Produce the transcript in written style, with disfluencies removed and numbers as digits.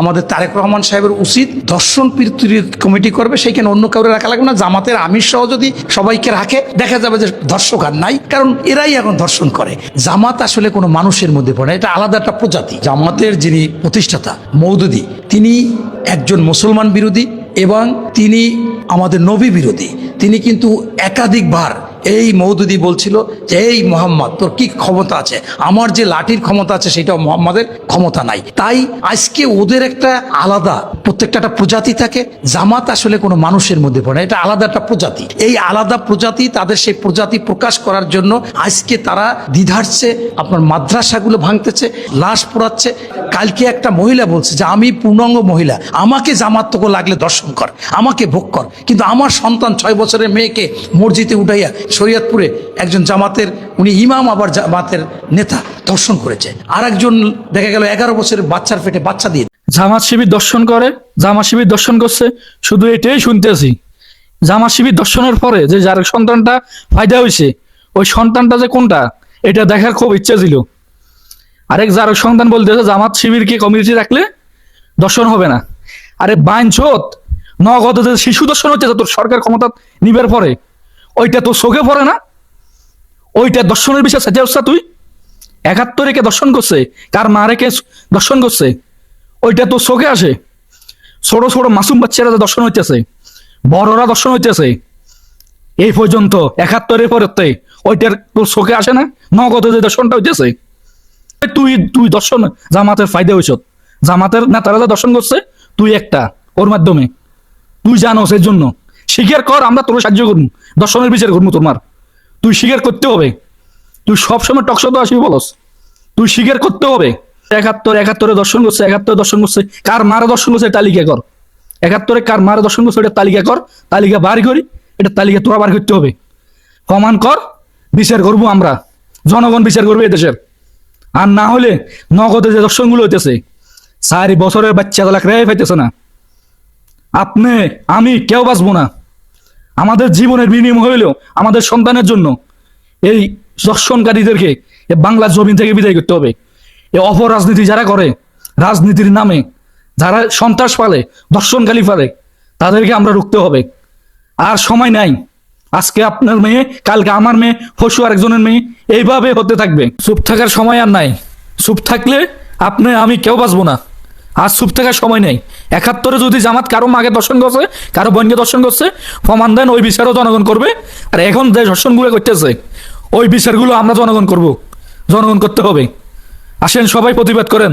আমাদের তারেক রহমান সাহেবের উচিত ধর্ষণ পীড়িত কমিটি করবে, সেইখানে অন্য কাউরে রাখা লাগবে না। জামাতের আমির সহ যদি সবাইকে রাখে দেখা যাবে যে ধর্ষক আর নাই, কারণ এরাই এখন ধর্ষণ করে। জামাত আসলে কোনো মানুষের মধ্যে পড়ে, এটা আলাদা একটা প্রজাতি। জামাতের যিনি প্রতিষ্ঠাতা মওদুদী, তিনি একজন মুসলমান বিরোধী এবং তিনি আমাদের নবী বিরোধী। তিনি কিন্তু একাধিকবার এই মওদুদী বলছিল যে এই মোহাম্মদ তোর কি ক্ষমতা আছে, আমার যে লাঠির ক্ষমতা আছে সেটাও মোহাম্মদের ক্ষমতা নাই। তাই আজকে ওদের একটা আলাদা প্রত্যেকটা একটা প্রজাতি থাকে। জামাত আসলে কোনো মানুষের মধ্যে পড়ে, এটা আলাদা একটা প্রজাতি। এই আলাদা প্রজাতি, তাদের সেই প্রজাতি প্রকাশ করার জন্য আজকে তারা দ্বিধার্ছে, আপনার মাদ্রাসাগুলো ভাঙতেছে, লাশ পোড়াচ্ছে। কালকে একটা মহিলা বলছে যে আমি পূর্ণাঙ্গ মহিলা, আমাকে জামাতকে লাগলে দর্শন কর, আমাকে ভোগ কর, কিন্তু আমার সন্তান 6 বছরের মেয়েকে মসজিদে উঠাইয়া শরীয়তপুরে একজন জামাতের, উনি ইমাম আবার জামাতের নেতা, দর্শন করেছে। আর একজন দেখা গেল 11 বছরের বাচ্চার পেটে বাচ্চা দিয়ে জামাত শিবির দর্শন করে, জামাত শিবির দর্শন করছে। শুধু এটাই শুনতেছি, জামাত শিবির দর্শনের পরে যে যার সন্তানটা ফায়দা হয়েছে, ওই সন্তানটা যে কোনটা এটা দেখার খুব ইচ্ছা ছিল। আরেক যার সন্তান বলতেছে জামাত শিবিরকে কমিউনিটি রাখলে দর্শন হবে না। আরে বাইনচোদ, নগদ যে শিশু দর্শন হচ্ছে তোর সরকার ক্ষমতা নিবার পরে, ওইটা তো চোখে পড়ে না? ওইটা দর্শনের বিষয় সাজা হচ্ছে। তুই 71-কে দর্শন করছে, কার মারেকে দর্শন করছে, ওইটা তো চোখে আসে। ছোট ছোট মাসুম বাচ্চারা দর্শন হইতেছে, বড়রা দর্শন হইতেছে। এই পর্যন্ত 71-এর পরে ওইটার তোর চোখে আসে না? নগদ যে দর্শনটা হইতেছে, তুই দর্শন জামাতের ফায়দা হইছ। জামাতের নেতারা যা দর্শন করছে, তুই একটা ওর মাধ্যমে তুই জানোস। এর জন্য স্বীকার কর, আমরা তোর সাহায্য করবো, দর্শনের বিচার করবো তোমার। তুই স্বীকার করতে হবে। তুই সবসময় টকশো আসবি বলস, তুই স্বীকার করতে হবে। 71-এ দর্শন করছে, 71 দর্শন করছে, কার মারা দর্শন করছে তালিকা কর। 71-এ কার মারা দর্শন করছে এটা তালিকা কর, তালিকা বার করি, এটা তালিকা তোরা বার করতে হবে। প্রমাণ কর, বিচার করবো আমরা, জনগণ বিচার করবে এদেশের। আর না হলে নগদে যে দর্শনগুলো হইতেছে, 4 বছরের বাচ্চা গুলা রেহাই পাইতেছে না। আপনি আমি কেউ বাঁচবো না। আমাদের জীবনের বিনিময় হইলেও আমাদের সন্তানের জন্য এই দর্শনকারীদেরকে বাংলার জমিন থেকে বিদায় করতে হবে। এই অপরাজনীতি যারা করে, রাজনীতির নামে যারা সন্ত্রাস পালে, দর্শনকারী পালে, তাদেরকে আমরা রুখতে হবে। আর সময় নাই। আজকে আপনার মেয়ে, কালকে আমার মেয়ে, পরশু আরেকজনের মেয়ে, এইভাবে হতে থাকবে। চুপ থাকার সময় আর নাই। চুপ থাকলে আপনি আমি কেউ বাঁচবো না। আর চুপ থাকার সময় নেই। 71-এ যদি জামাত কারো মাকে দর্শন করছে, কারো বোনকে দর্শন করছে, প্রমাণ দেন, ওই বিচারও জনগণ করবে। আর এখন যে দর্শনগুলো করতেছে, ওই বিচারগুলো আমরা জনগণ করব, জনগণ করতে হবে। আসেন সবাই প্রতিবাদ করেন।